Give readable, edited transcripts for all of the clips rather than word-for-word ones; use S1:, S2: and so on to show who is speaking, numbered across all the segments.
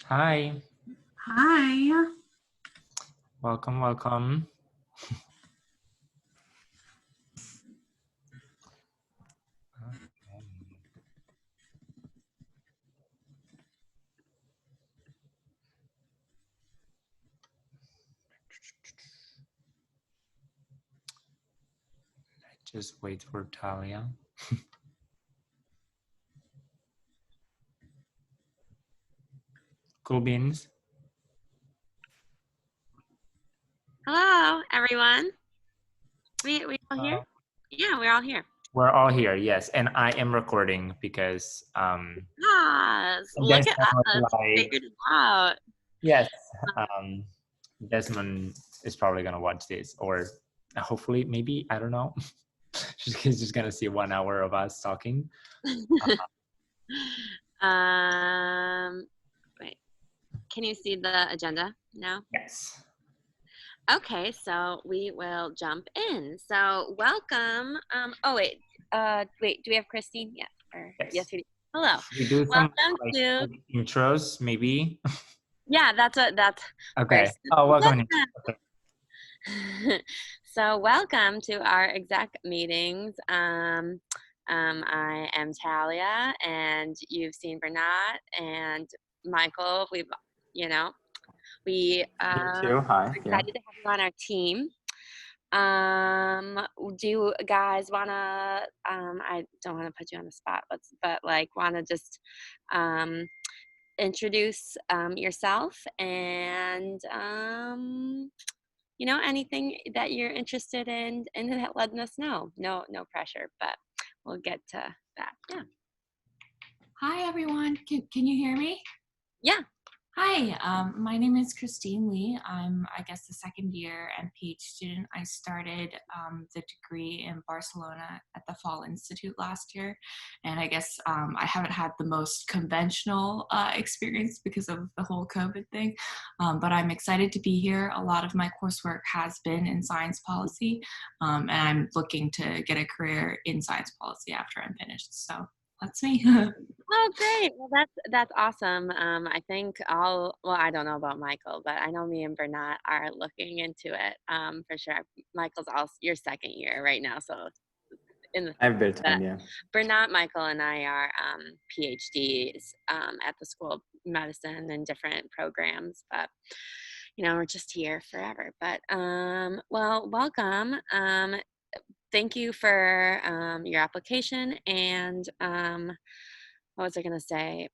S1: Hi,
S2: Hi.
S1: welcome. Just wait for Talia. Cool beans.
S3: Hello, everyone. We all here? Yeah, we're all here.
S1: We're all here, yes, and I am recording because
S3: Yes, look at us. Figured it out.
S1: Yes, Desmond is probably gonna watch this, or hopefully, maybe I don't know. He's just gonna see 1 hour of us talking.
S3: Wait. Can you see the agenda now?
S1: Yes.
S3: Okay, so we will jump in. So welcome. Wait, do we have Christine? Yeah. Yes, we do. Hello.
S1: We do some
S3: Welcome to
S1: intros, maybe.
S3: Yeah, that's
S1: Okay.
S3: first.
S1: Oh, welcome.
S3: So welcome to our exec meetings. I am Talia, and you've seen Bernat and Michael. We
S1: Hi.
S3: excited to have you on our team. Do you guys wanna? I don't want to put you on the spot, but like wanna just introduce yourself and anything that you're interested in and letting us know. No pressure, but we'll get to that. Yeah.
S2: Hi, everyone. Can you hear me?
S3: Yeah.
S2: Hi, my name is Christine Lee. I'm, I guess, the second year MPH student. I started the degree in Barcelona at the Fall Institute last year. And I guess I haven't had the most conventional experience because of the whole COVID thing, but I'm excited to be here. A lot of my coursework has been in science policy, and I'm looking to get a career in science policy after I'm finished. So that's me.
S3: Oh, great. Well, that's awesome. I think I don't know about Michael, but I know me and Bernat are looking into it for sure. Michael's also your second year right now, so
S1: I've built time, yeah.
S3: Bernat, Michael, and I are PhDs at the School of Medicine and different programs, but we're just here forever. But well, welcome. Thank you for your application and what was I going to say?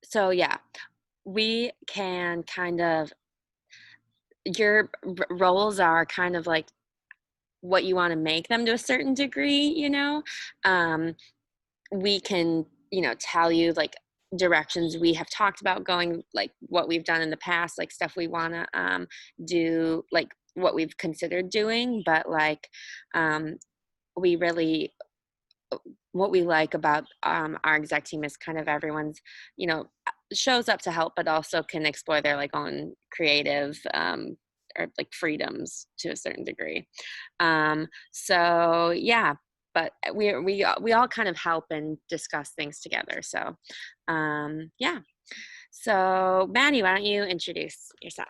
S3: So yeah, we can kind of, your roles are kind of like what you want to make them to a certain degree, we can, tell you like directions we have talked about going, like what we've done in the past, like stuff we want to do, like what we've considered doing, but like we really, what we like about our exec team is kind of everyone's, shows up to help, but also can explore their like own creative or like freedoms to a certain degree. So yeah, but we all kind of help and discuss things together. So yeah. So Maddie, why don't you introduce yourself?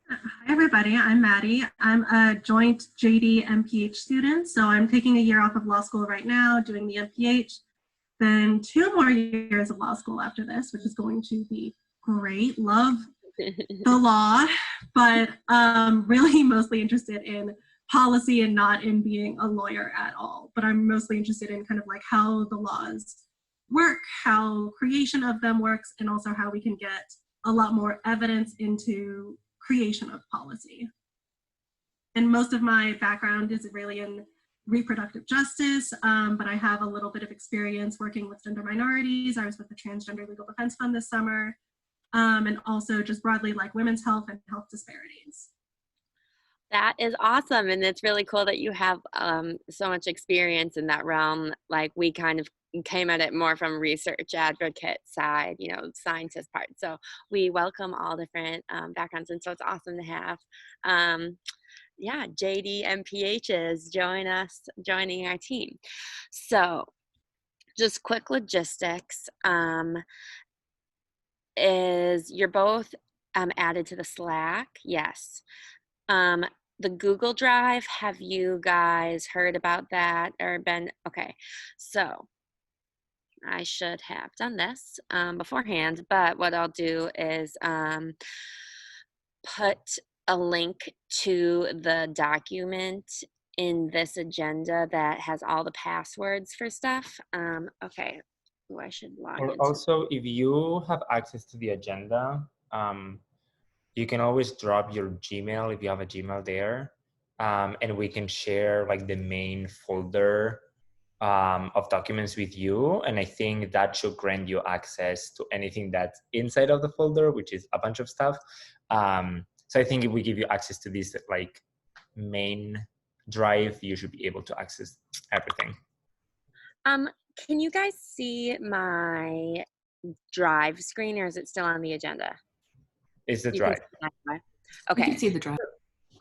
S4: Hi, everybody. I'm Maddie. I'm a joint JD MPH student. So I'm taking a year off of law school right now, doing the MPH, then 2 more years of law school after this, which is going to be great. Love the law, but really mostly interested in policy and not in being a lawyer at all. But I'm mostly interested in kind of like how the laws work, how creation of them works, and also how we can get a lot more evidence into creation of policy. And most of my background is really in reproductive justice, but I have a little bit of experience working with gender minorities. I was with the Transgender Legal Defense Fund this summer, and also just broadly like women's health and health disparities.
S3: That is awesome. And it's really cool that you have so much experience in that realm. Like we kind of came at it more from research advocate side, you know, scientist part. So we welcome all different backgrounds. And so it's awesome to have, yeah, JD MPHs joining our team. So just quick logistics. Is you're both added to the Slack? Yes. The Google Drive, have you guys heard about that or been, okay. So I should have done this beforehand, but what I'll do is put a link to the document in this agenda that has all the passwords for stuff. Okay, oh, I should log
S1: Or
S3: into.
S1: also, if you have access to the agenda, you can always drop your Gmail if you have a Gmail there, and we can share like the main folder of documents with you. And I think that should grant you access to anything that's inside of the folder, which is a bunch of stuff. So I think if we give you access to this like main drive, you should be able to access everything.
S3: Can you guys see my drive screen, or is it still on the agenda?
S1: It's the
S3: You can
S1: drive.
S3: see my drive?
S2: You
S3: Okay,
S2: can see the drive.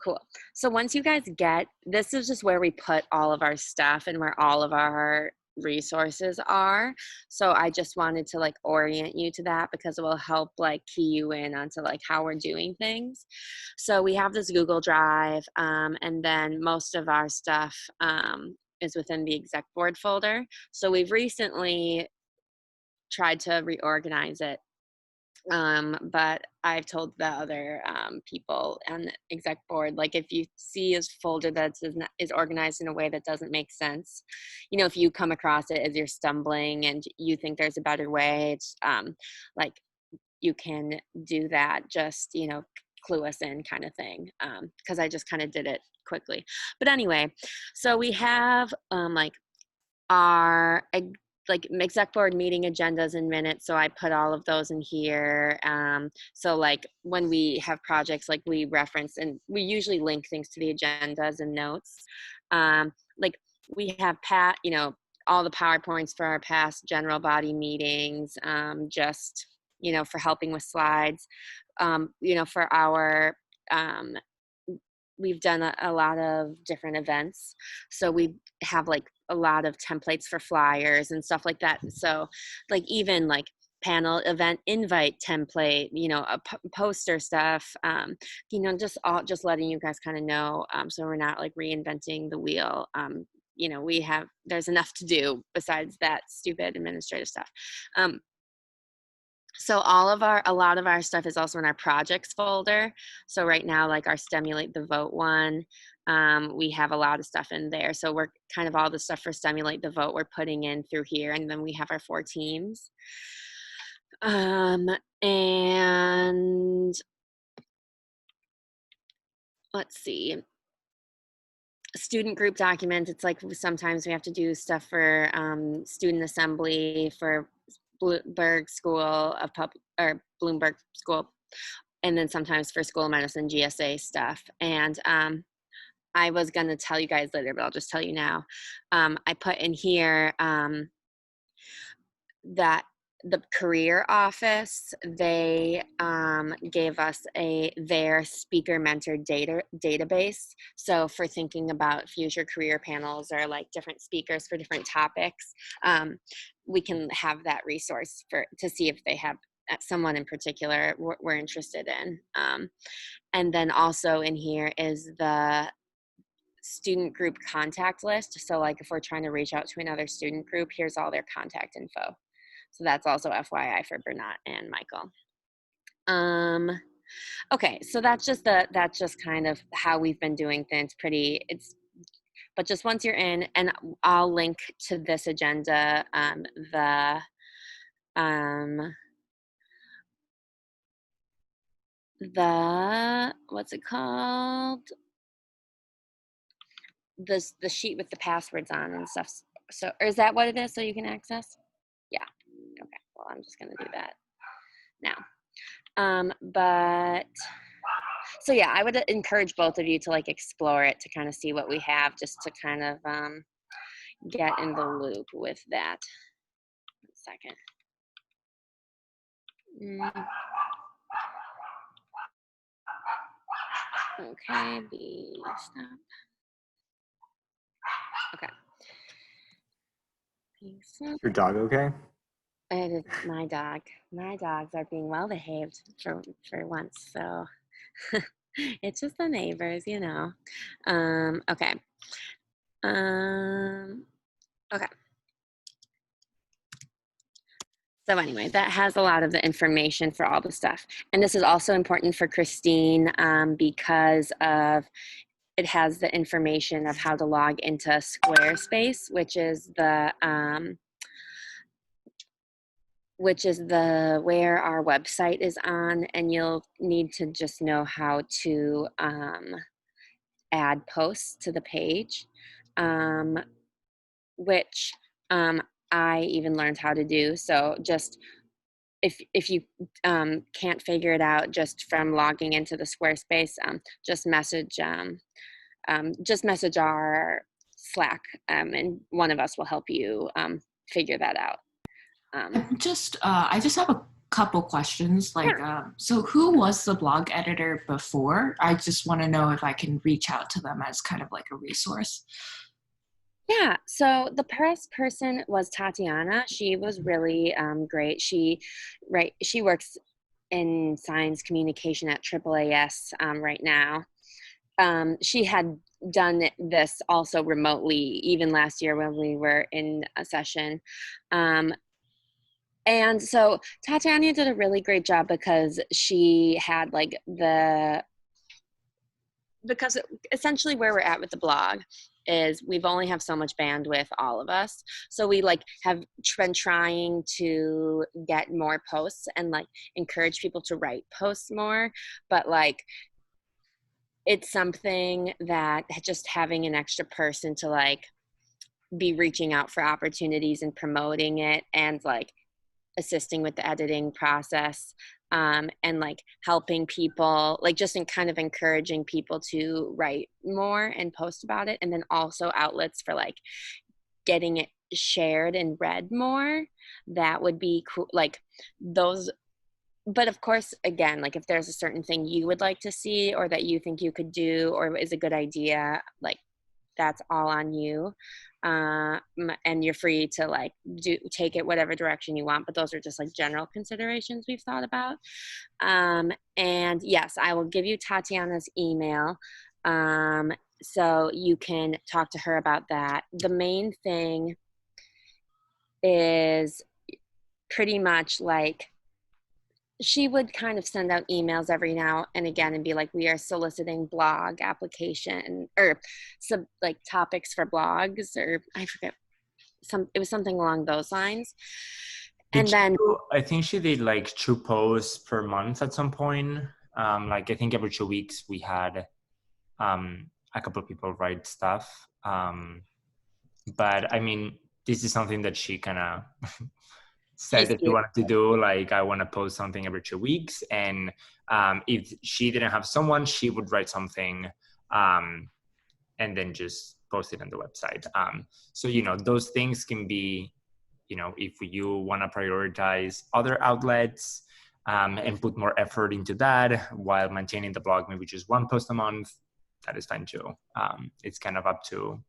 S3: cool. So once you guys get, this is just where we put all of our stuff and where all of our resources are. So I just wanted to like orient you to that because it will help like key you in onto like how we're doing things. So we have this Google Drive, and then most of our stuff is within the exec board folder. So we've recently tried to reorganize it, but I've told the other people on the exec board, like if you see a folder that is organized in a way that doesn't make sense, you know, if you come across it as you're stumbling and you think there's a better way, it's like you can do that, just, you know, clue us in kind of thing, because I just kind of did it quickly. But anyway, so we have like our like exec board meeting agendas and minutes, so I put all of those in here. So like when we have projects, like we reference and we usually link things to the agendas and notes. Like we have you know, all the PowerPoints for our past general body meetings, just, you know, for helping with slides. You know, for our we've done a lot of different events, so we have like a lot of templates for flyers and stuff like that. So like even like panel event invite template, you know, poster stuff, you know, just letting you guys kind of know, so we're not like reinventing the wheel. You know, there's enough to do besides that stupid administrative stuff. So a lot of our stuff is also in our projects folder. So right now, like our Stimulate the Vote one, we have a lot of stuff in there. So we're kind of all the stuff for Stimulate the Vote we're putting in through here. And then we have our 4 teams. And let's see. Student group document, it's like sometimes we have to do stuff for student assembly for Bloomberg School of Bloomberg School, and then sometimes for School of Medicine GSA stuff. And I was gonna tell you guys later, but I'll just tell you now. I put in here that the career office, they gave us their speaker mentor database. So for thinking about future career panels or like different speakers for different topics, we can have that resource to see if they have someone in particular we're interested in. And then also in here is the student group contact list. So like if we're trying to reach out to another student group, here's all their contact info. So that's also FYI for Bernat and Michael. Okay, so that's just kind of how we've been doing things. But just once you're in, and I'll link to this agenda, what's it called? The sheet with the passwords on and stuff. So, or is that what it is? So you can access? Yeah. Okay. Well, I'm just gonna do that now. But so yeah, I would encourage both of you to like explore it, to kind of see what we have, just to kind of get in the loop with that. 1 second. Okay, stop. Okay.
S1: Your dog okay?
S3: It is my dog. My dogs are being well behaved for once, so it's just the neighbors, you know. Okay. Okay. So anyway, that has a lot of the information for all the stuff. And this is also important for Christine because of it has the information of how to log into Squarespace, which is the where our website is on, and you'll need to just know how to add posts to the page, which I even learned how to do. So just if you can't figure it out just from logging into the Squarespace, just message our Slack, and one of us will help you figure that out.
S2: I just have a couple questions. Like, so who was the blog editor before? I just want to know if I can reach out to them as kind of like a resource.
S3: Yeah, so the press person was Tatiana. She was really great. She works in science communication at AAAS right now. She had done this also remotely, even last year when we were in a session. And so Tatiana did a really great job because she had because essentially where we're at with the blog is we've only have so much bandwidth, all of us. So we have been trying to get more posts and encourage people to write posts more. But it's something that just having an extra person to be reaching out for opportunities and promoting it and assisting with the editing process, and helping people, just in kind of encouraging people to write more and post about it, and then also outlets for getting it shared and read more. That would be cool. Those. But of course, again, if there's a certain thing you would like to see or that you think you could do or is a good idea, that's all on you. And you're free to take it whatever direction you want, but those are just general considerations we've thought about. And yes, I will give you Tatiana's email, so you can talk to her about that. The main thing is pretty much she would kind of send out emails every now and again and be we are soliciting blog application or topics for blogs, or I forget, it was something along those lines. I
S1: think she did 2 posts per month at some point. I think every 2 weeks we had a couple of people write stuff. But I mean, this is something that she kind of said that she wanted to do. I want to post something every 2 weeks. And if she didn't have someone, she would write something and then just post it on the website. So, those things can be, if you want to prioritize other outlets and put more effort into that while maintaining the blog, maybe just 1 post a month, that is fine too. It's kind of up to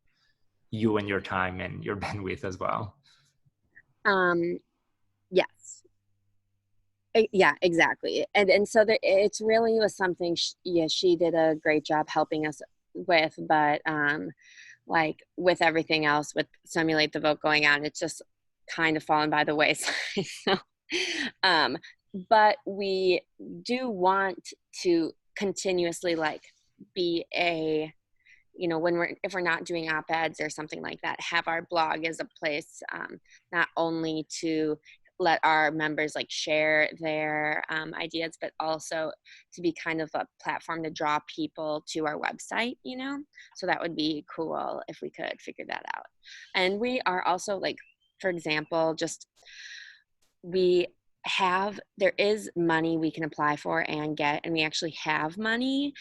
S1: you and your time and your bandwidth as well.
S3: Yes. Yeah, exactly. And so it's really was something she did a great job helping us with, but with everything else with Simulate the Vote going on, it's just kind of fallen by the wayside. So, but we do want to continuously be a, if we're not doing op-eds or something like that, have our blog as a place not only to let our members share their ideas, but also to be kind of a platform to draw people to our website, so that would be cool if we could figure that out. And we are also for example, we there is money we can apply for and get, and we actually have money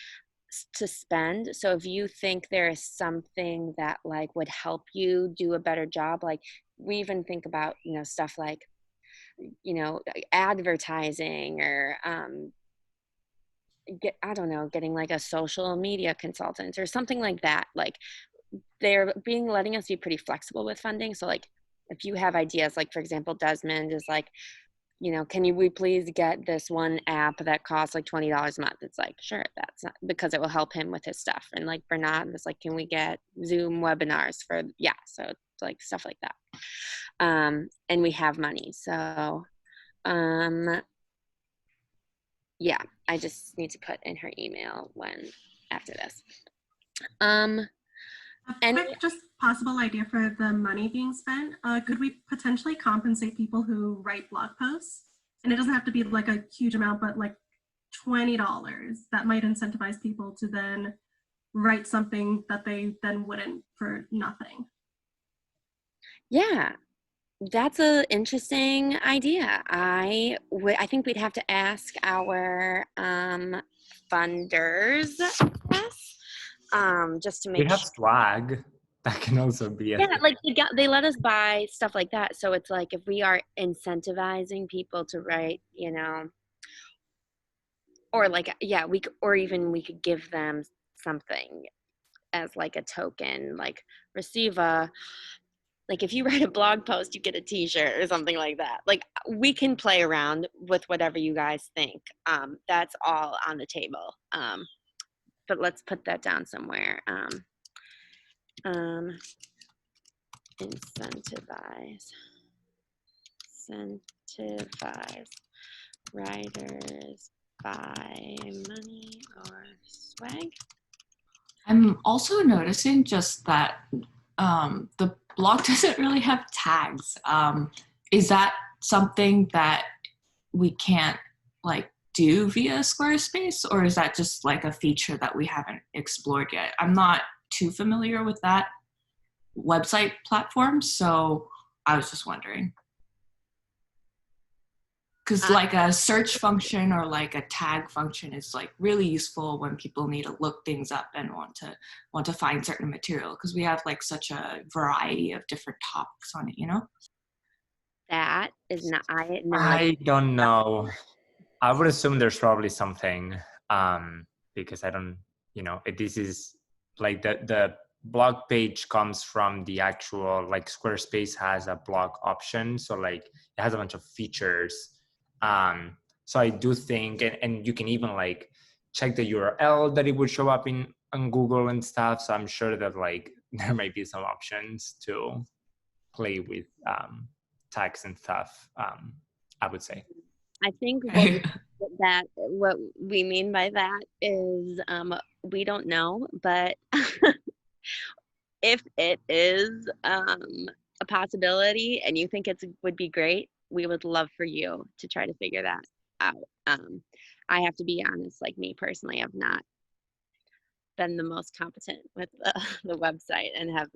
S3: to spend. So if you think there is something that like would help you do a better job, like we even think about, stuff like, advertising or getting like a social media consultant or something like that. Like they're letting us be pretty flexible with funding. So like if you have ideas, like for example, Desmond is like, can we please get this one app that costs like $20 a month? It's like, sure, that's not, because it will help him with his stuff. And like Bernard was like, can we get Zoom webinars for, so it's like stuff like that. And we have money. So, I just need to put in her email after this.
S4: A quick, just possible idea for the money being spent. Could we potentially compensate people who write blog posts? And it doesn't have to be like a huge amount, but like $20. That might incentivize people to then write something that they then wouldn't for nothing.
S3: Yeah, that's an interesting idea. I think we'd have to ask our funders this, just to make
S1: We have swag. That can also be a
S3: yeah,
S1: thing.
S3: like they let us buy stuff like that. So it's like if we are incentivizing people to write, or like we could give them something as like a token, like receive like if you write a blog post, you get a t-shirt or something like that. Like we can play around with whatever you guys think. That's all on the table. But let's put that down somewhere. Incentivize writers by money or swag.
S2: I'm also noticing just that the blog doesn't really have tags. Is that something that we can't like do via Squarespace, or is that just like a feature that we haven't explored yet? I'm not too familiar with that website platform, so I was just wondering. Because like a search function or like a tag function is like really useful when people need to look things up and want to find certain material, because we have like such a variety of different topics on it,
S3: That is not,
S1: I don't know. I would assume there's probably something, because I don't, this is like the blog page comes from the actual, like Squarespace has a blog option. So like it has a bunch of features. So I do think, and you can even like check the URL that it would show up on Google and stuff. So I'm sure that like there might be some options to play with tags and stuff. I would say.
S3: I think what we mean by that is we don't know, but if it is a possibility and you think it would be great, we would love for you to try to figure that out. I have to be honest, like me personally, I've not been the most competent with the website and have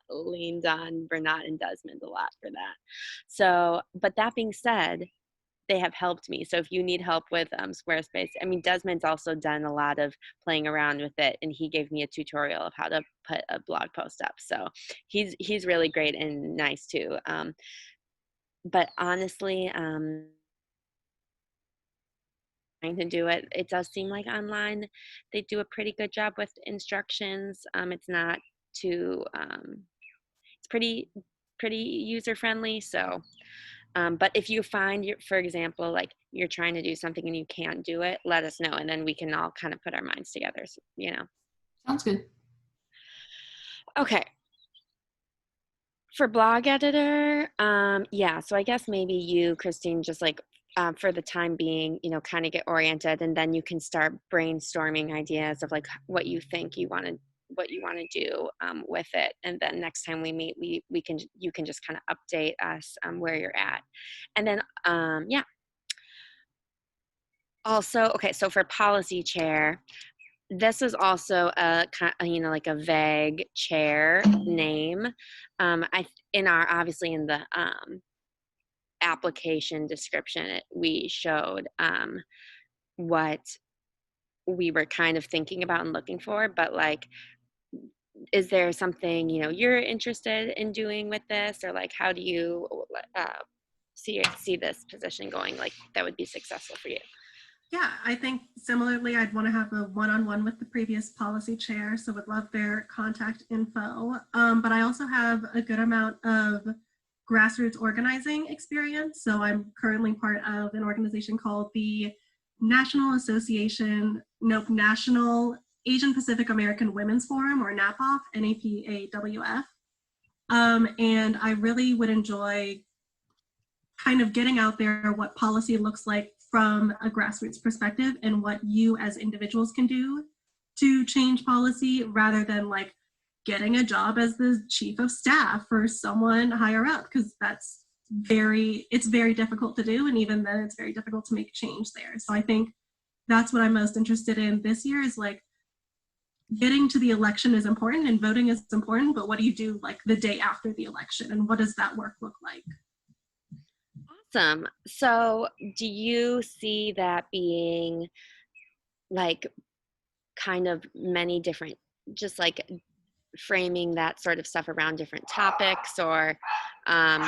S3: leaned on Bernard and Desmond a lot for that. So, but that being said, they have helped me. So if you need help with Squarespace, I mean, Desmond's also done a lot of playing around with it, and he gave me a tutorial of how to put a blog post up. So he's really great and nice too. But honestly, trying to do it, it does seem like online they do a pretty good job with instructions. It's not too, it's pretty user friendly. So. But if you find, for example, like you're trying to do something and you can't do it, let us know, and then we can all kind of put our minds together,
S2: Sounds good.
S3: Okay. For blog editor, so I guess maybe you, Christine, just like for the time being, kind of get oriented, and then you can start brainstorming ideas of like what you think you want to do with it, and then next time we meet, you can just kind of update us where you're at, and then also, okay, so for policy chair, this is also a like a vague chair name. Obviously in the application description, we showed what we were kind of thinking about and looking for, but like, is there something, you know, you're interested in doing with this, or like, how do you see this position going, like, that would be successful for you?
S4: Yeah, I think similarly, I'd want to have a one-on-one with the previous policy chair, so would love their contact info. But I also have a good amount of grassroots organizing experience. So I'm currently part of an organization called the National Asian Pacific American Women's Forum, or NAPAWF, NAPAWF. And I really would enjoy kind of getting out there what policy looks like from a grassroots perspective, and what you as individuals can do to change policy, rather than like getting a job as the chief of staff for someone higher up, because it's very difficult to do, and even then it's very difficult to make change there. So I think that's what I'm most interested in this year, is like, getting to the election is important and voting is important, but what do you do like the day after the election, and what does that work look like?
S3: Awesome. So do you see that being like kind of many different, just like framing that sort of stuff around different topics, or sorry,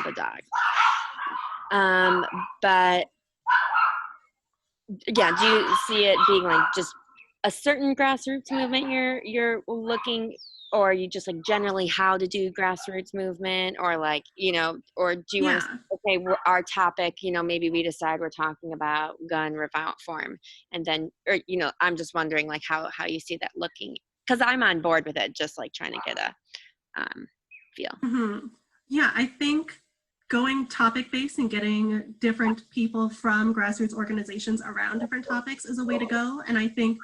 S3: the dog. But yeah, do you see it being like just a certain grassroots movement you're looking, or you just like generally how to do grassroots movement, or like, you know, or do you want to, okay, our topic, you know, maybe we decide we're talking about gun reform, and then, or, you know, I'm just wondering like how you see that looking, because I'm on board with it, just like trying to get a feel.
S4: Mm-hmm. Yeah, I think going topic-based and getting different people from grassroots organizations around different topics is a way to go. And I think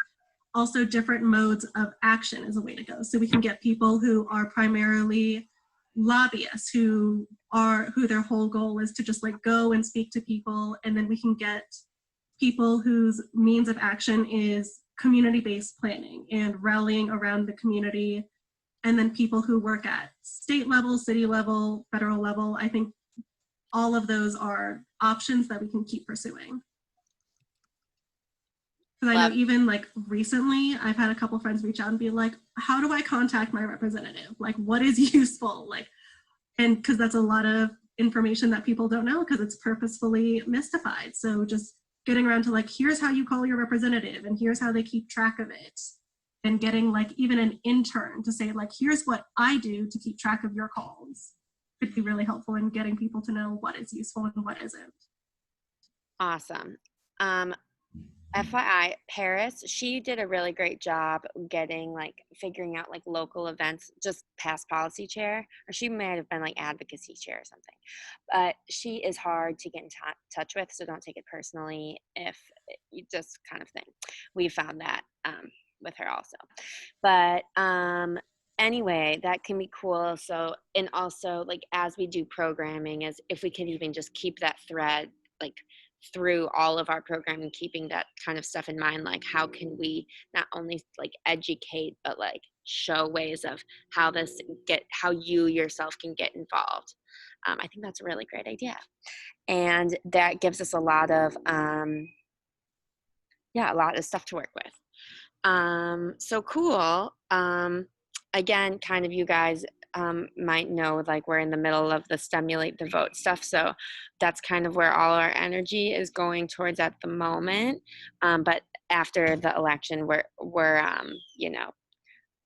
S4: also different modes of action is a way to go. So we can get people who are primarily lobbyists, who their whole goal is to just like go and speak to people. And then we can get people whose means of action is community-based planning and rallying around the community. And then people who work at state level, city level, federal level. I think all of those are options that we can keep pursuing. Because I know even like recently, I've had a couple friends reach out and be like, how do I contact my representative? Like, what is useful? Like, and because that's a lot of information that people don't know, because it's purposefully mystified. So just getting around to like, here's how you call your representative, and here's how they keep track of it. And getting like even an intern to say like, here's what I do to keep track of your calls, could be really helpful in getting people to know what is useful and what isn't.
S3: Awesome. FYI, Paris, she did a really great job getting like figuring out like local events, just past policy chair, or she might have been like advocacy chair or something. But she is hard to get in touch with, so don't take it personally if you just kind of thing. We found that with her also. But anyway, that can be cool. So, and also like as we do programming, as if we can even just keep that thread like through all of our programming, keeping that kind of stuff in mind, like how can we not only like educate, but like show ways of how you yourself can get involved. I think that's a really great idea. And that gives us a lot of stuff to work with. So cool. Again, kind of you guys might know like we're in the middle of the stimulate the vote stuff, so that's kind of where all our energy is going towards at the moment, but after the election we're you know,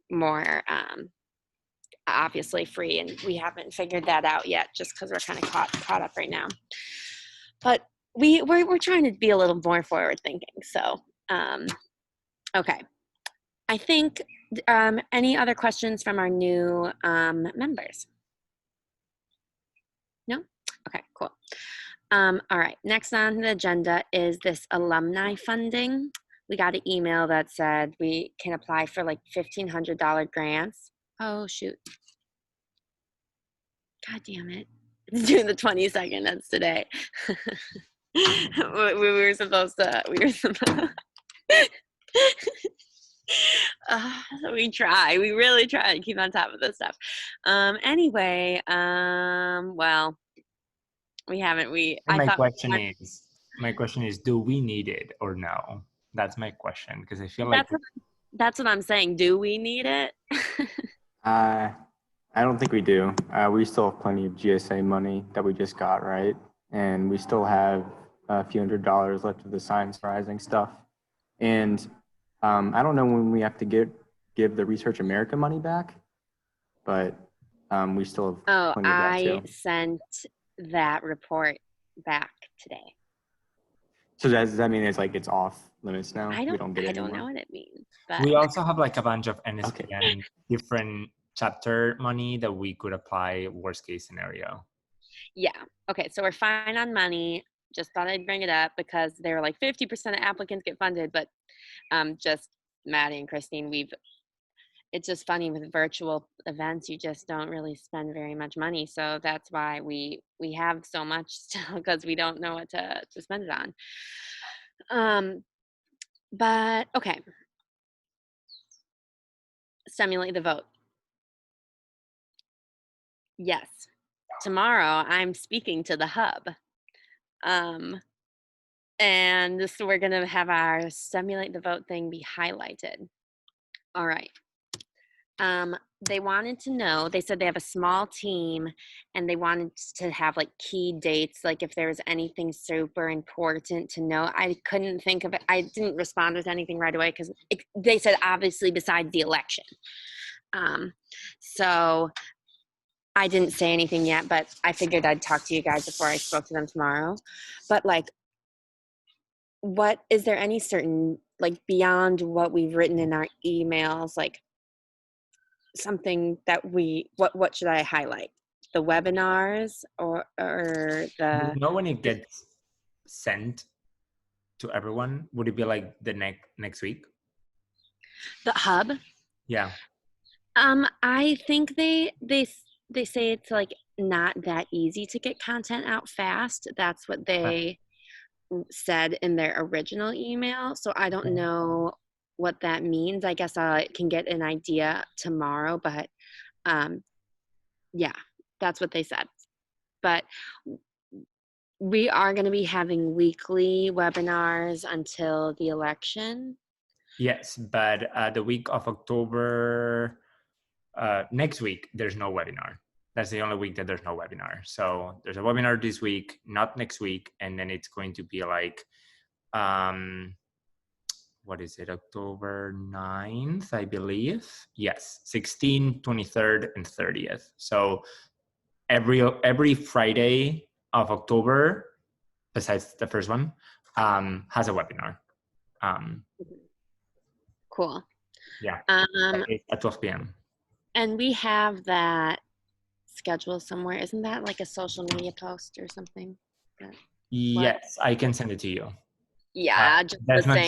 S3: more obviously free, and we haven't figured that out yet just because we're kind of caught up right now, but we're trying to be a little more forward thinking. So okay, I think any other questions from our new members? No? Okay, cool. All right, next on the agenda is this alumni funding. We got an email that said we can apply for like $1,500 grants. Oh, shoot. God damn it. It's doing the 20-second, that's today. we were supposed to. We try. We really try to keep on top of this stuff. Anyway, well, we haven't.
S1: And
S3: I thought
S1: my question is, do we need it or no? That's my question, because I feel like
S3: that's what I'm saying. Do we need it?
S5: I don't think we do. We still have plenty of GSA money that we just got, right? And we still have a few $100s left of the Science Rising stuff. And I don't know when we have to give the Research America money back, but we still have plenty of that too.
S3: I sent that report back today.
S5: So does that mean it's off limits now?
S3: I
S5: we don't get it
S3: don't
S5: anymore?
S3: know what it means. But
S1: we also have like a bunch of NSPN different chapter money that we could apply worst case scenario.
S3: yeah. Okay, so we're fine on money. Just thought I'd bring it up because they were like 50% of applicants get funded, but just Maddie and Christine, it's just funny with virtual events, you just don't really spend very much money. So that's why we have so much still, because we don't know what to spend it on. But okay. Stimulate the vote. Yes. Tomorrow I'm speaking to the hub. And so we're gonna have our Stimulate the Vote thing be highlighted. All right. They wanted to know, they said they have a small team and they wanted to have like key dates, like if there was anything super important to know. I couldn't think of it. I didn't respond with anything right away because they said obviously besides the election. So I didn't say anything yet, but I figured I'd talk to you guys before I spoke to them tomorrow. But like, is there any certain, like beyond what we've written in our emails, like something that what should I highlight? The webinars or the...
S1: You know, when it gets sent to everyone, would it be like the next week?
S3: The hub?
S1: Yeah.
S3: I think they say it's like not that easy to get content out fast. That's what they said in their original email. So I don't know what that means. I guess I can get an idea tomorrow, but yeah, that's what they said. But we are going to be having weekly webinars until the election.
S1: Yes, but the week of October, next week, there's no webinar. That's the only week that there's no webinar. So there's a webinar this week, not next week. And then it's going to be like, what is it, October 9th, I believe. Yes, 16th, 23rd, and 30th. So every Friday of October, besides the first one, has a webinar.
S3: Cool.
S1: Yeah, at 12 p.m.
S3: And we have that scheduled somewhere. Isn't that like a social media post or something?
S1: Yes, I can send it to you.
S3: Yeah,
S1: Desmond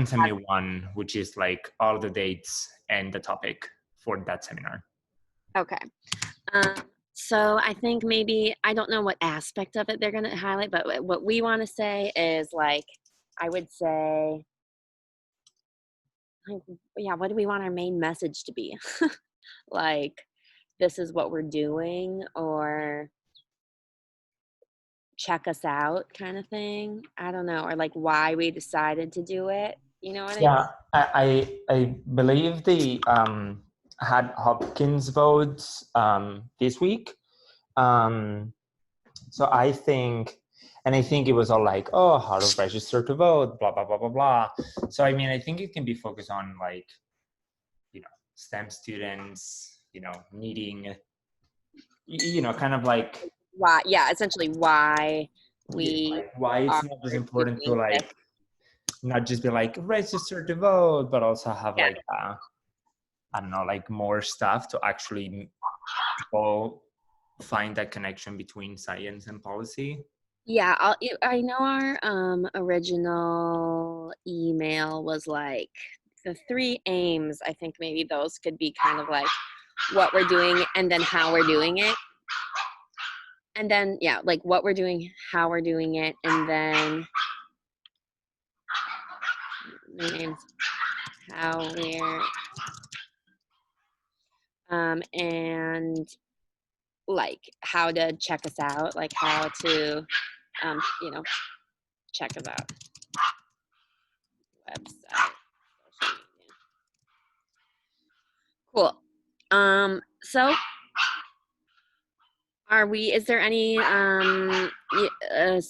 S1: sent me one, which is like all the dates and the topic for that seminar.
S3: Okay. So I think maybe, I don't know what aspect of it they're going to highlight, but what we want to say is like, I would say, yeah, what do we want our main message to be? Like, this is what we're doing, or check us out kind of thing. I don't know. Or like why we decided to do it. You know what I mean?
S1: I believe they had Hopkins votes this week. So I think it was all like, oh, how to register to vote, blah, blah, blah, blah, blah. So, I mean, I think it can be focused on like, STEM students, needing, kind of like,
S3: why, yeah, essentially why
S1: why it's not just important to like not just be like register to vote, but also have like I don't know, like more stuff to actually people find that connection between science and policy.
S3: Yeah, I know our original email was like the 3 aims. I think maybe those could be kind of like what we're doing and then how we're doing it. And then, yeah, like what we're doing, how we're doing it, and then the names. how we're and like how to check us out, like how to check us out. Website, social media. Cool. So is there any,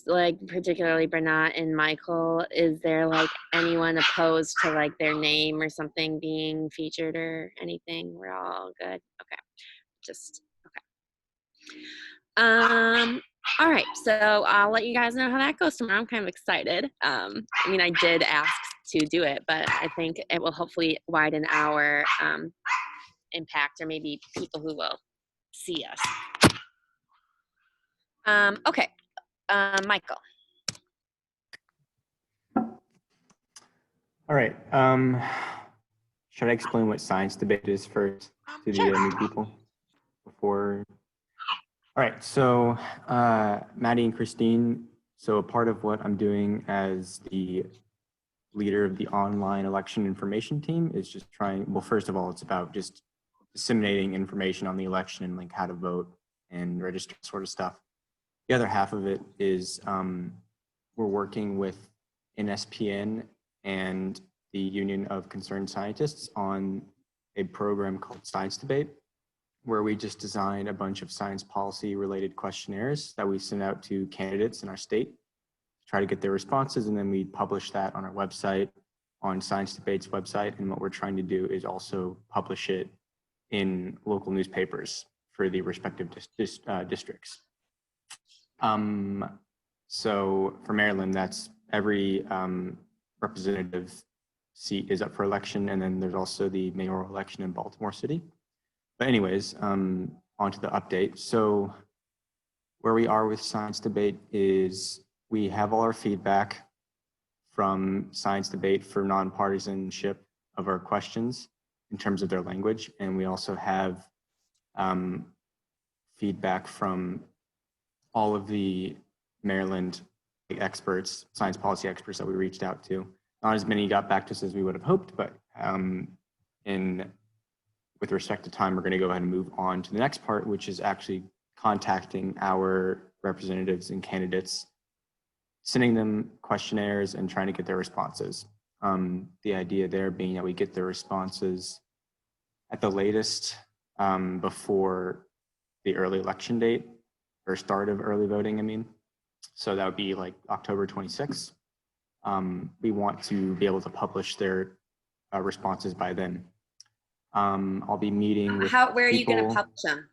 S3: like particularly Bernat and Michael, is there like anyone opposed to like their name or something being featured or anything? We're all good. Okay. Okay. All right. So I'll let you guys know how that goes tomorrow. I'm kind of excited. I mean, I did ask to do it, but I think it will hopefully widen our impact, or maybe people who will see us. Okay, Michael.
S5: All right. Should I explain what science debate is first to the new people before? All right. So Maddie and Christine. So a part of what I'm doing as the leader of the online election information team is just trying. Well, first of all, it's about just disseminating information on the election and like how to vote and register, sort of stuff. The other half of it is we're working with NSPN and the Union of Concerned Scientists on a program called Science Debate, where we just designed a bunch of science policy related questionnaires that we send out to candidates in our state to try to get their responses, and then we publish that on our website, on Science Debate's website. And what we're trying to do is also publish it in local newspapers for the respective districts. So for Maryland, that's every representative seat is up for election, and then there's also the mayoral election in Baltimore City. But anyways, on to the update. So where we are with Science Debate is we have all our feedback from Science Debate for nonpartisanship of our questions in terms of their language, and we also have feedback from all of the Maryland experts, science policy experts that we reached out to. Not as many got back to us as we would have hoped, but with respect to time, we're going to go ahead and move on to the next part, which is actually contacting our representatives and candidates, sending them questionnaires and trying to get their responses. The idea there being that we get their responses at the latest before the early election date, or start of early voting, I mean. So that would be like October 26th. We want to be able to publish their responses by then. I'll be meeting with
S3: Where are you going to publish them?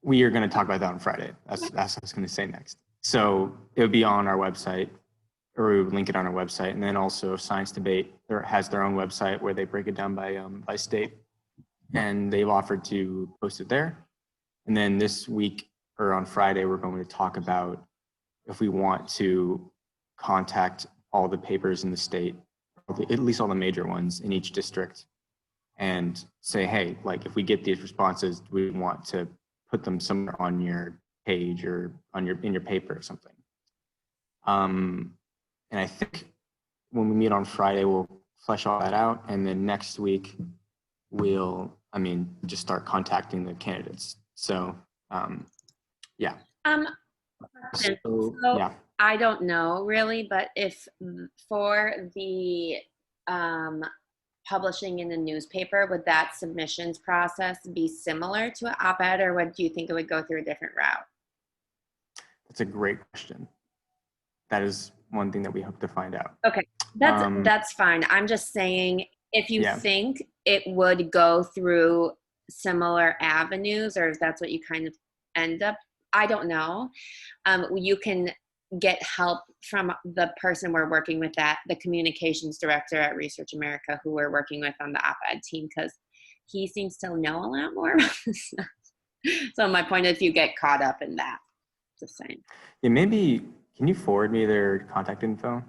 S5: We are going to talk about that on Friday. That's what I was going to say next. So it would be on our website, or we would link it on our website. And then also Science Debate has their own website where they break it down by state, and they've offered to post it there. And then this week, or on Friday, we're going to talk about if we want to contact all the papers in the state, at least all the major ones in each district, and say, hey, like if we get these responses, we want to put them somewhere on your page or in your paper or something. And I think when we meet on Friday, we'll flesh all that out. And then next week, we'll, just start contacting the candidates. So, yeah.
S3: So yeah. I don't know really, but if for the publishing in the newspaper, would that submissions process be similar to an op-ed, or do you think it would go through a different route?
S5: That's a great question. That is one thing that we hope to find out.
S3: Okay, that's fine. I'm just saying, if you think it would go through similar avenues, or if that's what you kind of end up, I don't know. You can get help from the person we're working with the communications director at Research America, who we're working with on the op-ed team, because he seems to know a lot more about this stuff. So my point is, if you get caught up in that, just saying.
S5: Yeah, maybe, can you forward me their contact info,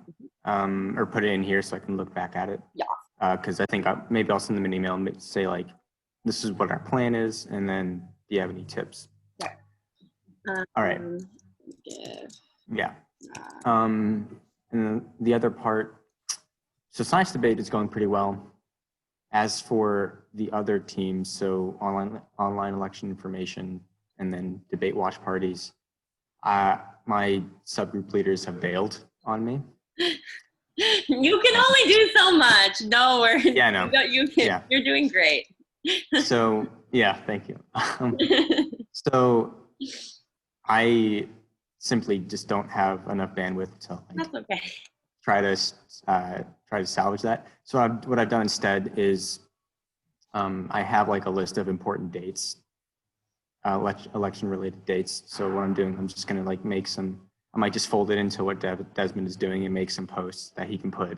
S5: or put it in here so I can look back at it?
S3: Yeah.
S5: Because I think maybe I'll send them an email and say like, this is what our plan is, and then do you have any tips?
S3: Right.
S5: All right. Yeah. And then the other part, So science debate is going pretty well. As for the other teams, so online election information and then debate watch parties, my subgroup leaders have bailed on me.
S3: You can only do so much. No worries.
S5: Yeah, I know. Yeah.
S3: You're doing great.
S5: So yeah, thank you. So I simply just don't have enough bandwidth to like,
S3: That's okay.
S5: try to salvage that. So what I've done instead is I have like a list of important dates, election related dates. So what I'm doing, I'm just gonna like make some. I might just fold it into what Desmond is doing and make some posts that he can put,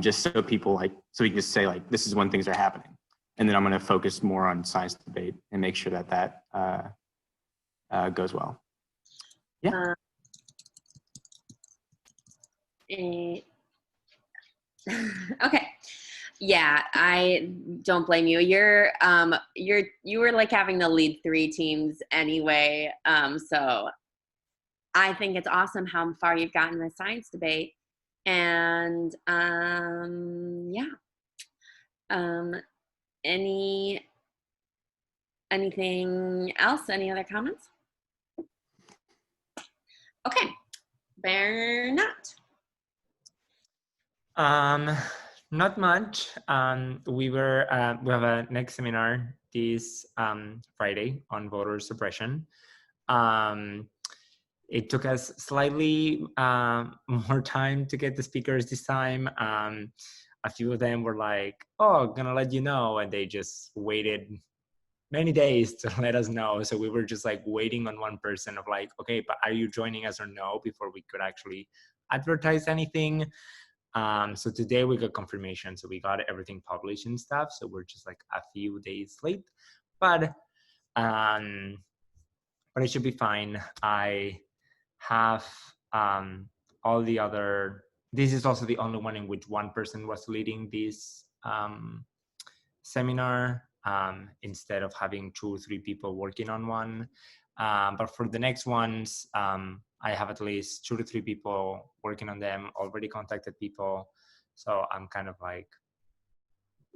S5: just so people like, so he can just say like, this is when things are happening. And then I'm gonna focus more on science debate and make sure that goes well. Yeah.
S3: Okay. Yeah, I don't blame you. You were like having to lead 3 teams anyway. So I think it's awesome how far you've gotten with science debate. And yeah. Anything else? Any other comments? Okay, Bernat.
S1: Not much. We have a next seminar this Friday on voter suppression. It took us slightly more time to get the speakers this time. A few of them were like, "Oh, gonna let you know," and they just waited many days to let us know. So we were just like waiting on one person of like, "Okay, but are you joining us or no?" before we could actually advertise anything. So today we got confirmation. So we got everything published and stuff. So we're just like a few days late, but it should be fine. I have all the other, this is also the only one in which one person was leading this seminar instead of having 2 or 3 people working on one. But for the next ones, I have at least 2 to 3 people working on them, already contacted people. So I'm kind of like,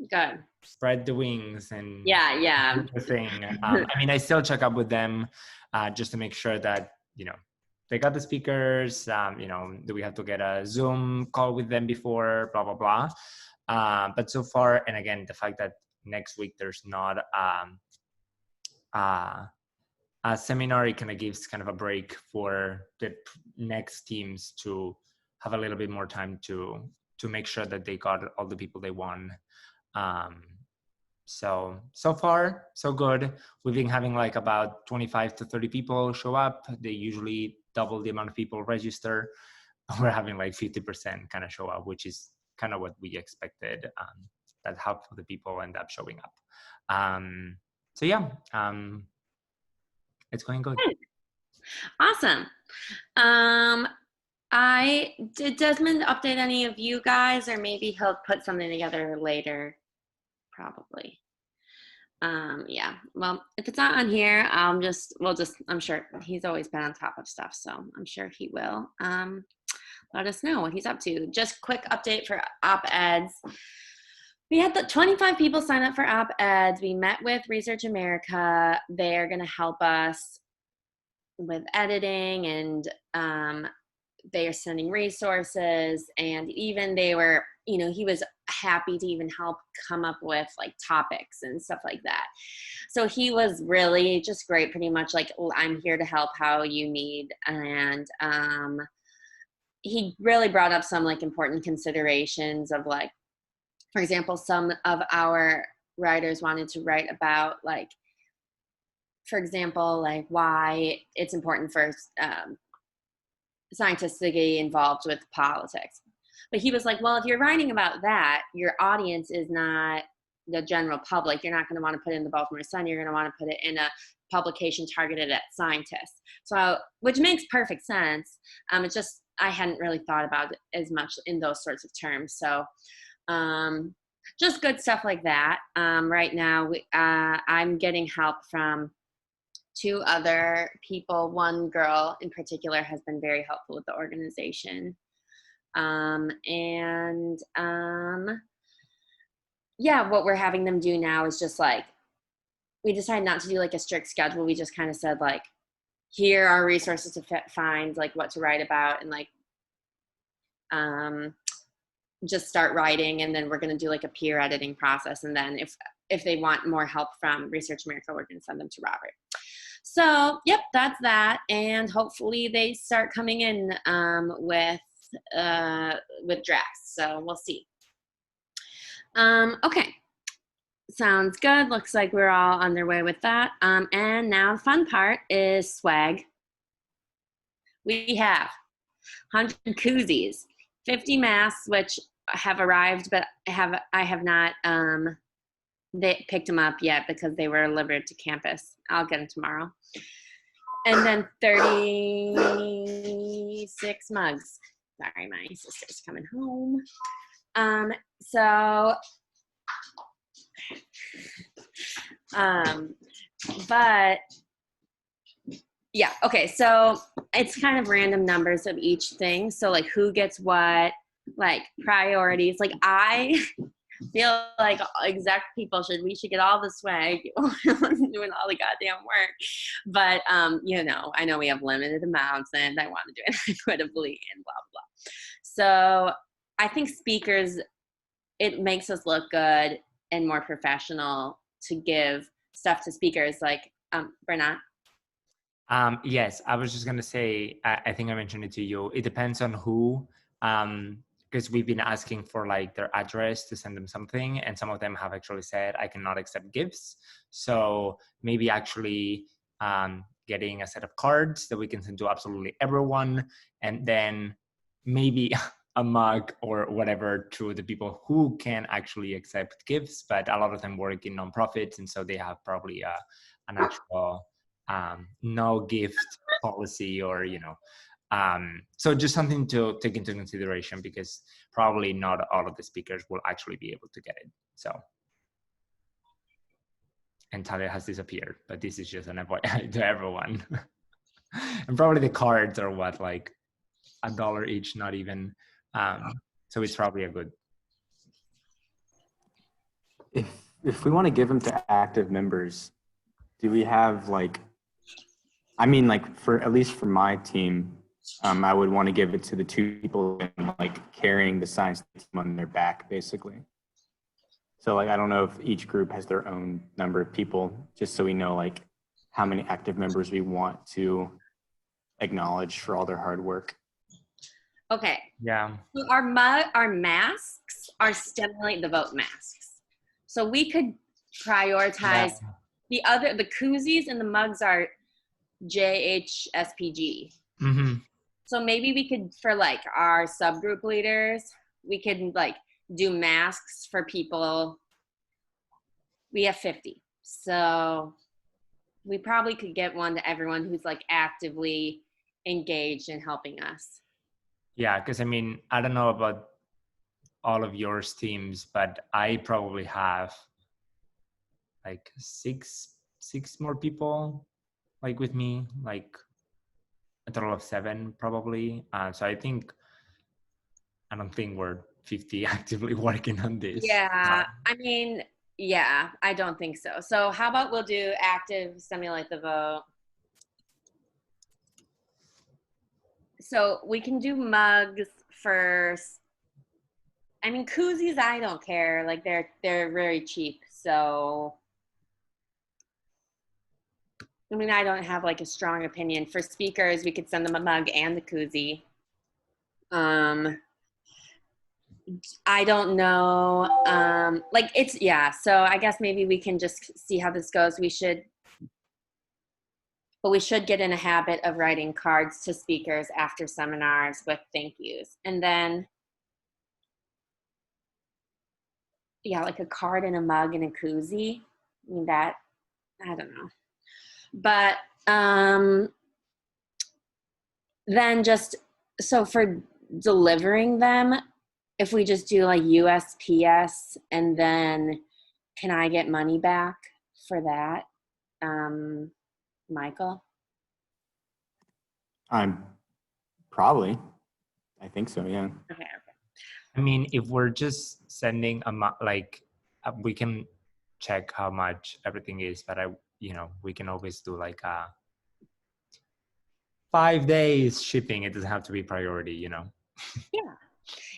S3: good.
S1: Spread the wings and
S3: Yeah.
S1: do the thing. I mean, I still check up with them just to make sure that, they got the speakers, do we have to get a Zoom call with them before, blah, blah, blah. But so far, and again, the fact that next week there's not a seminar, it kind of gives kind of a break for the next teams to have a little bit more time to make sure that they got all the people they want. So far, so good. We've been having like about 25 to 30 people show up. They usually double the amount of people register. We're having like 50% kind of show up, which is kind of what we expected, that half of the people end up showing up. So yeah, it's going good.
S3: Awesome. Did Desmond update any of you guys, or maybe he'll put something together later? Probably. Yeah, well, if it's not on here, I'm sure he's always been on top of stuff, so I'm sure he will let us know what he's up to. Just quick update for op-eds. We had 25 people sign up for op-eds. We met with Research America. They're going to help us with editing, and they are sending resources, and even they were, he was happy to even help come up with like topics and stuff like that. So he was really just great, pretty much like, I'm here to help how you need. And he really brought up some like important considerations of like, for example, some of our writers wanted to write about like, for example, like why it's important for scientists to get involved with politics. But he was like, well, if you're writing about that, your audience is not the general public. You're not going to want to put it in the Baltimore Sun. You're going to want to put it in a publication targeted at scientists. So, which makes perfect sense. It's just, I hadn't really thought about it as much in those sorts of terms. So just good stuff like that. Right now, I'm getting help from 2 other people. One girl in particular has been very helpful with the organization. Yeah, what we're having them do now is just like, we decided not to do like a strict schedule. We just kind of said like, here are resources to find like what to write about, and like just start writing, and then we're going to do like a peer editing process, and then if they want more help from Research America, we're going to send them to Robert. So yep, that's that, and hopefully they start coming in with drafts, so we'll see. Okay, sounds good. Looks like we're all on their way with that. And now the fun part is swag. We have 100 koozies, 50 masks, which have arrived, but I have not they picked them up yet because they were delivered to campus. I'll get them tomorrow. And then 36 mugs. Sorry, my sister's coming home. But yeah, okay, so it's kind of random numbers of each thing. So like who gets what, like priorities. Like I feel like exec people we should get all the swag doing all the goddamn work. But you know, I know we have limited amounts and I want to do it equitably and blah blah. So I think speakers, it makes us look good and more professional to give stuff to speakers. Like Bernat.
S1: Yes, I was just gonna say, I think I mentioned it to you. It depends on who, because we've been asking for like their address to send them something, and some of them have actually said I cannot accept gifts. So maybe actually getting a set of cards that we can send to absolutely everyone, and then maybe a mug or whatever to the people who can actually accept gifts. But a lot of them work in nonprofits, and so they have probably an actual no gift policy, or so just something to take into consideration, because probably not all of the speakers will actually be able to get it. So, and Talia has disappeared, but this is just an FYI to everyone. And probably the cards are what, like $1 each, not even. So it's probably a good.
S5: If we want to give them to active members, do we have like, I mean, like for at least for my team, I would want to give it to the 2 people like carrying the science team on their back, basically. So like, I don't know if each group has their own number of people, just so we know like how many active members we want to acknowledge for all their hard work.
S3: Okay.
S1: Yeah.
S3: So our masks are Stimulate the Vote masks. So we could prioritize the koozies and the mugs are JHSPG.
S1: Mm-hmm.
S3: So maybe we could, for like our subgroup leaders, we could like do masks for people. We have 50. So we probably could get one to everyone who's like actively engaged in helping us.
S1: Yeah, because I mean, I don't know about all of your teams, but I probably have like six more people like with me, like a total of 7 probably. So I don't think we're 50 actively working on this.
S3: Yeah, I mean, yeah, I don't think so. So how about we'll do active Stimulate the Vote. So we can do mugs first. I mean, koozies, I don't care. Like they're very cheap. So, I mean, I don't have like a strong opinion. For speakers, we could send them a mug and the koozie. I don't know. Like it's, yeah. So I guess maybe we can just see how this goes. We should get in a habit of writing cards to speakers after seminars with thank yous. And then, yeah, like a card and a mug and a koozie. I mean, that, I don't know. But then just, so for delivering them, if we just do like USPS, and then can I get money back for that? Michael?
S5: I'm probably. I think so, yeah.
S3: Okay.
S1: I mean, if we're just sending we can check how much everything is, but we can always do like a 5 days shipping. It doesn't have to be priority,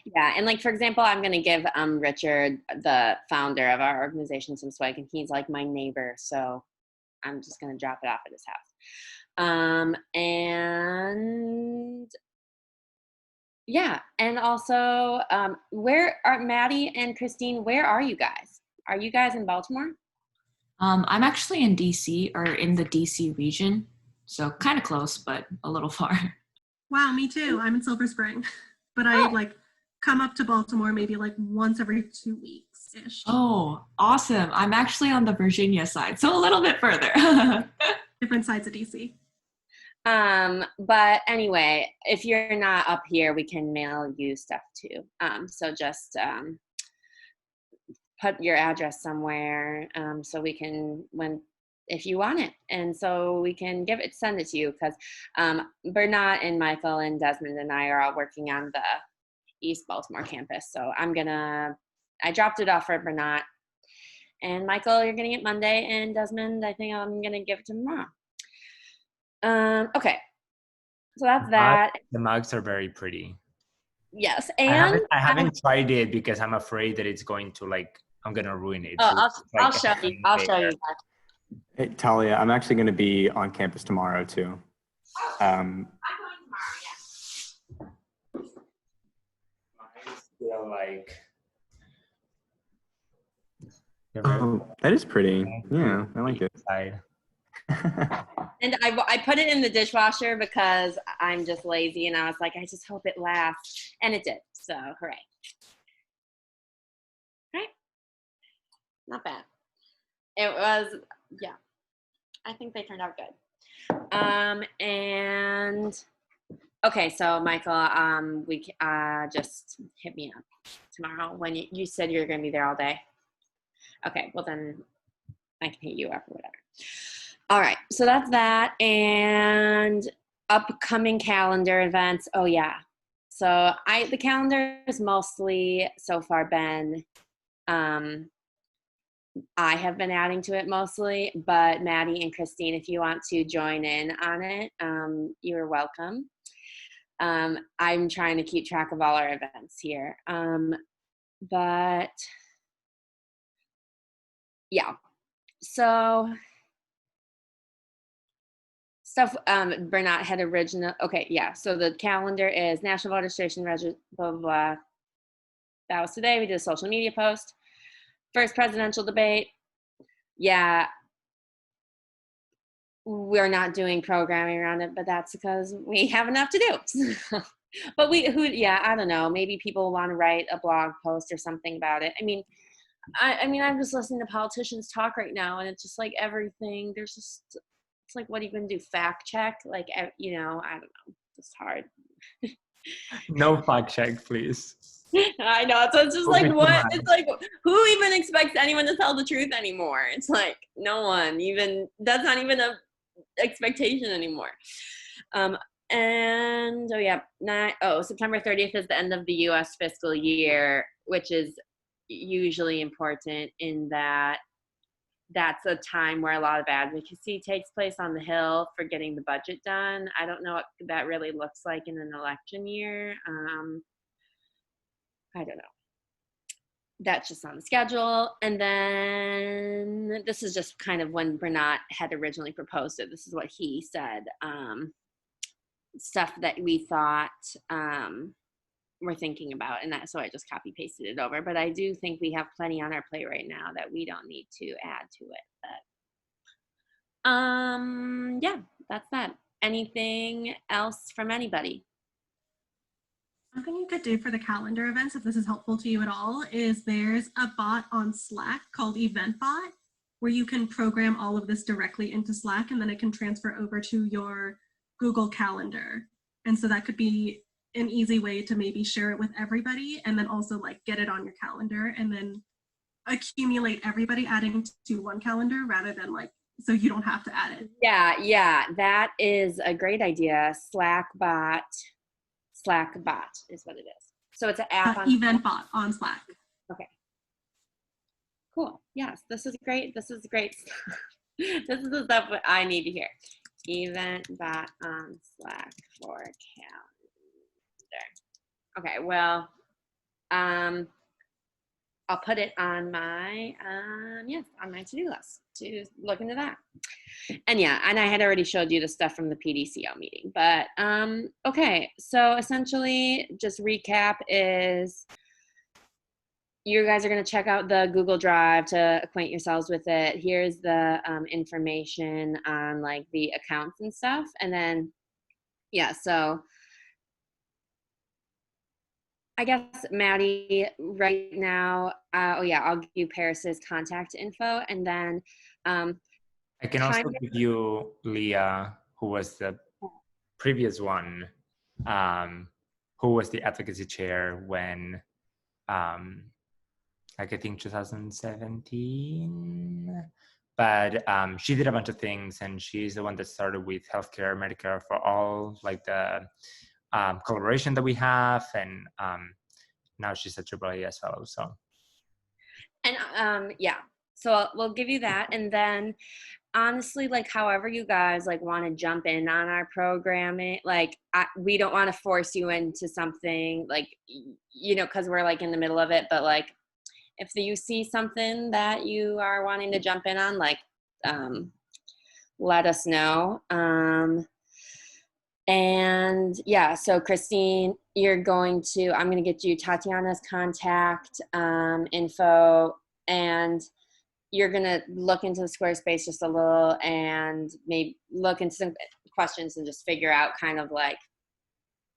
S3: Yeah, and like for example, I'm gonna give Richard, the founder of our organization, some swag, and he's like my neighbor, so I'm just gonna drop it off at his house. And yeah, and also, where are Maddie and Christine? Where are you guys? Are you guys in Baltimore?
S2: I'm actually in DC, or in the DC region, so kind of close, but a little far.
S4: Wow, me too. I'm in Silver Spring, but I like come up to Baltimore maybe like once every 2 weeks ish.
S2: Oh, awesome. I'm actually on the Virginia side, so a little bit further.
S4: Different sides of DC.
S3: But anyway, if you're not up here, we can mail you stuff too. So just put your address somewhere, so we can, if you want it, and so we can send it to you, because Bernat and Michael and Desmond and I are all working on the East Baltimore campus. So I dropped it off for Bernat, and Michael, you're getting it Monday, and Desmond, I think I'm gonna give it tomorrow. Okay, so that's that.
S1: The mugs are very pretty.
S3: Yes, and
S1: I haven't tried it because I'm afraid that it's going to I'm gonna ruin it.
S3: Oh, I'll show you. I'll show you that.
S5: Hey, Talia, I'm actually going to be on campus tomorrow too.
S3: I'm going tomorrow,
S1: Mine's still
S5: that is pretty. Yeah, I like it.
S3: And I put it in the dishwasher because I'm just lazy, and I was like, I just hope it lasts, and it did. So hooray! Right? Not bad. It was, yeah. I think they turned out good. And okay, so Michael, we just hit me up tomorrow when you said you're gonna be there all day. Okay, well then I can hit you up or whatever. All right, so that's that, and upcoming calendar events. Oh yeah, so the calendar has mostly so far been, I have been adding to it mostly, but Maddie and Christine, if you want to join in on it, you're welcome. I'm trying to keep track of all our events here, but yeah, so stuff Bernat had original. Okay, yeah. So the calendar is National Voter Registration, blah, blah, blah. That was today. We did a social media post. First presidential debate. Yeah. We're not doing programming around it, but that's because we have enough to do. But I don't know. Maybe people want to write a blog post or something about it. I mean, I'm just listening to politicians talk right now, and it's just like everything. It's like, what are you going to do? Fact check? Like, I don't know. It's hard.
S1: No fact check, please.
S3: I know. So it's just like, what? It's like, who even expects anyone to tell the truth anymore? It's like, no one even, that's not even a expectation anymore. And September 30th is the end of the US fiscal year, which is usually important in that that's a time where a lot of advocacy takes place on the Hill for getting the budget done. I don't know what that really looks like in an election year. I don't know. That's just on the schedule. And then this is just kind of when Bernat had originally proposed it. This is what he said. Stuff that we thought we're thinking about, and so I just copy pasted it over. But I do think we have plenty on our plate right now that we don't need to add to it. But yeah, that's that. Anything else from anybody?
S4: Something you could do for the calendar events, if this is helpful to you at all, is there's a bot on Slack called EventBot, where you can program all of this directly into Slack, and then it can transfer over to your Google Calendar. And so that could be an easy way to maybe share it with everybody, and then also like get it on your calendar, and then accumulate everybody adding to one calendar rather than like, so you don't have to add it.
S3: Yeah, that is a great idea. Slackbot. Slack bot is what it is. So it's an app on
S4: Event bot on Slack.
S3: Okay. Cool. Yes, this is great. This is great stuff. This is the stuff that I need to hear. Event bot on Slack for calendar. Okay, well, I'll put it on my on my to-do list to look into that. And yeah, and I had already showed you the stuff from the PDCO meeting, but okay, so essentially just recap is you guys are going to check out the Google Drive to acquaint yourselves with it. Here's the information on like the accounts and stuff. And then, yeah, so I guess, Maddie, right now, oh yeah, I'll give you Paris's contact info, and then
S1: I can also give you Leah, who was the previous one, who was the advocacy chair when, like I think 2017. But she did a bunch of things, and she's the one that started with Healthcare, Medicare for All, like the collaboration that we have, and now she's a AAAS fellow. So,
S3: and yeah, so we'll give you that, and then honestly, like however you guys like want to jump in on our programming, like we don't want to force you into something, like you know, because we're like in the middle of it, but like if you see something that you are wanting to jump in on, like let us know. And yeah, so Christine, I'm going to get you Tatiana's contact info, and you're going to look into the Squarespace just a little and maybe look into some questions and just figure out kind of like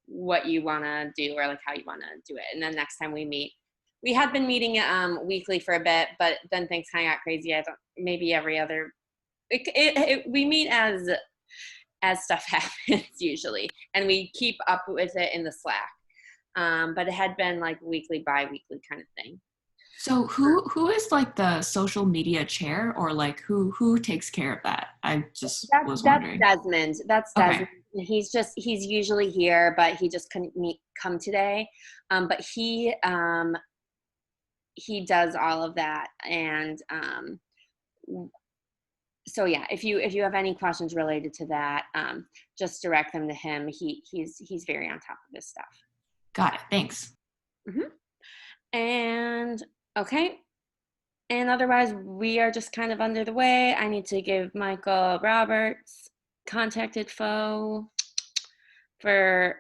S3: what you want to do or like how you want to do it. And then next time we meet, we had been meeting weekly for a bit, but then things kind of got crazy. Maybe every other, we meet as stuff happens usually, and we keep up with it in the Slack. But it had been like weekly, bi-weekly kind of thing.
S2: So who is like the social media chair, or like who takes care of that? I just was wondering.
S3: That's Desmond. That's Desmond.
S2: Okay.
S3: He's usually here, but he just couldn't come today. But he does all of that, and so yeah, if you have any questions related to that, just direct them to him. He's very on top of this stuff.
S2: Got it. Thanks.
S3: Mm-hmm. And okay. And otherwise, we are just kind of under the way. I need to give Michael Roberts contact info for,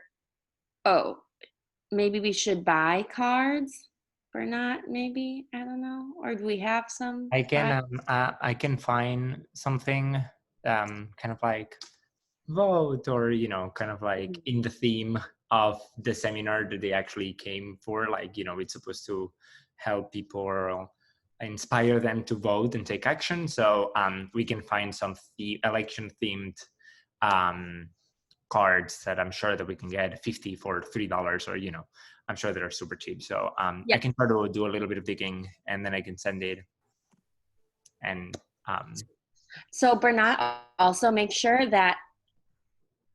S3: maybe we should buy cards or not, maybe, I don't know. Or do we have some?
S1: I can find something kind of like vote, or, you know, kind of like in the theme of the seminar that they actually came for, like, you know, it's supposed to help people or inspire them to vote and take action. So we can find some election themed cards that I'm sure that we can get 50 for $3, or, you know, I'm sure they're super cheap. So I can try to do a little bit of digging, and then I can send it. And
S3: so Bernat, also make sure that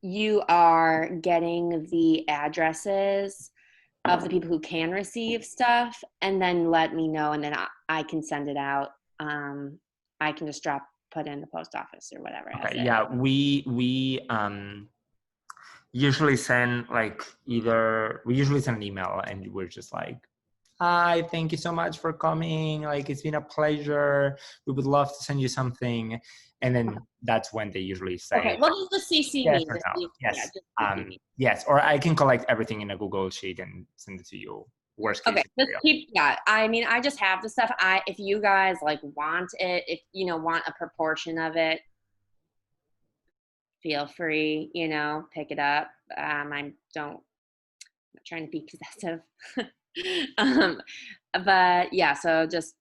S3: you are getting the addresses of the people who can receive stuff, and then let me know, and then I can send it out. I can just put it in the post office or whatever.
S1: Okay, yeah, we usually send an email, and we're just like, hi, thank you so much for coming. Like, it's been a pleasure. We would love to send you something. And then that's when they usually say,
S3: okay, well, just CC
S1: yes
S3: me.
S1: or no. Yes.
S3: Yeah,
S1: yes, or I can collect everything in a Google sheet and send it to you. Worst case.
S3: Okay, I mean, I just have the stuff. If you guys like want it, if you know, want a proportion of it, feel free, you know, pick it up. I'm not trying to be possessive. But yeah, so just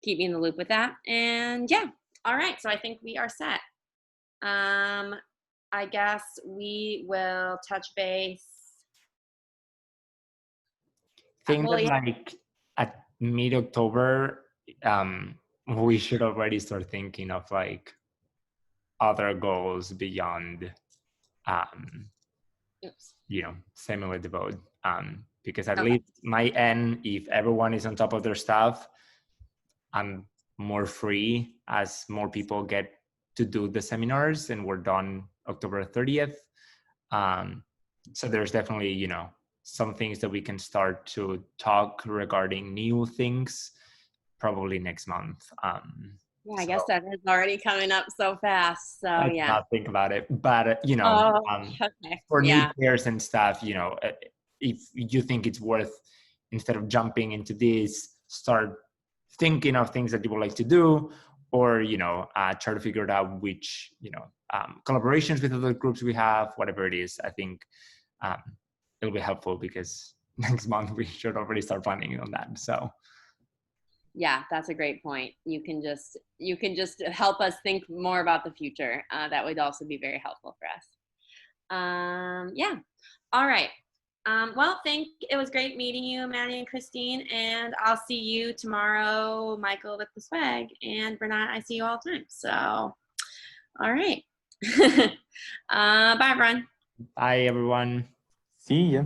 S3: keep me in the loop with that. And yeah, all right. So I think we are set. I guess we will touch base.
S1: I think that like at mid-October, we should already start thinking of like other goals beyond similar to both. Because at least my end, if everyone is on top of their stuff, I'm more free as more people get to do the seminars, and we're done October 30th. So there's definitely, some things that we can start to talk regarding new things probably next month.
S6: Yeah, I guess that is already coming up so fast. So
S1: I
S6: yeah.
S1: cannot think about it, but
S6: Okay.
S1: for new players and stuff, if you think it's worth, instead of jumping into this, start thinking of things that you would like to do, or try to figure out which collaborations with other groups we have, whatever it is. I think it'll be helpful, because next month we should already start planning on that. So
S6: yeah, that's a great point. You can just help us think more about the future. That would also be very helpful for us. Yeah. All right. Well, it was great meeting you, Maddie and Christine, and I'll see you tomorrow, Michael with the swag, and Bernat, I see you all the time. So, all right. Bye, everyone.
S1: bye, everyone.
S5: See ya.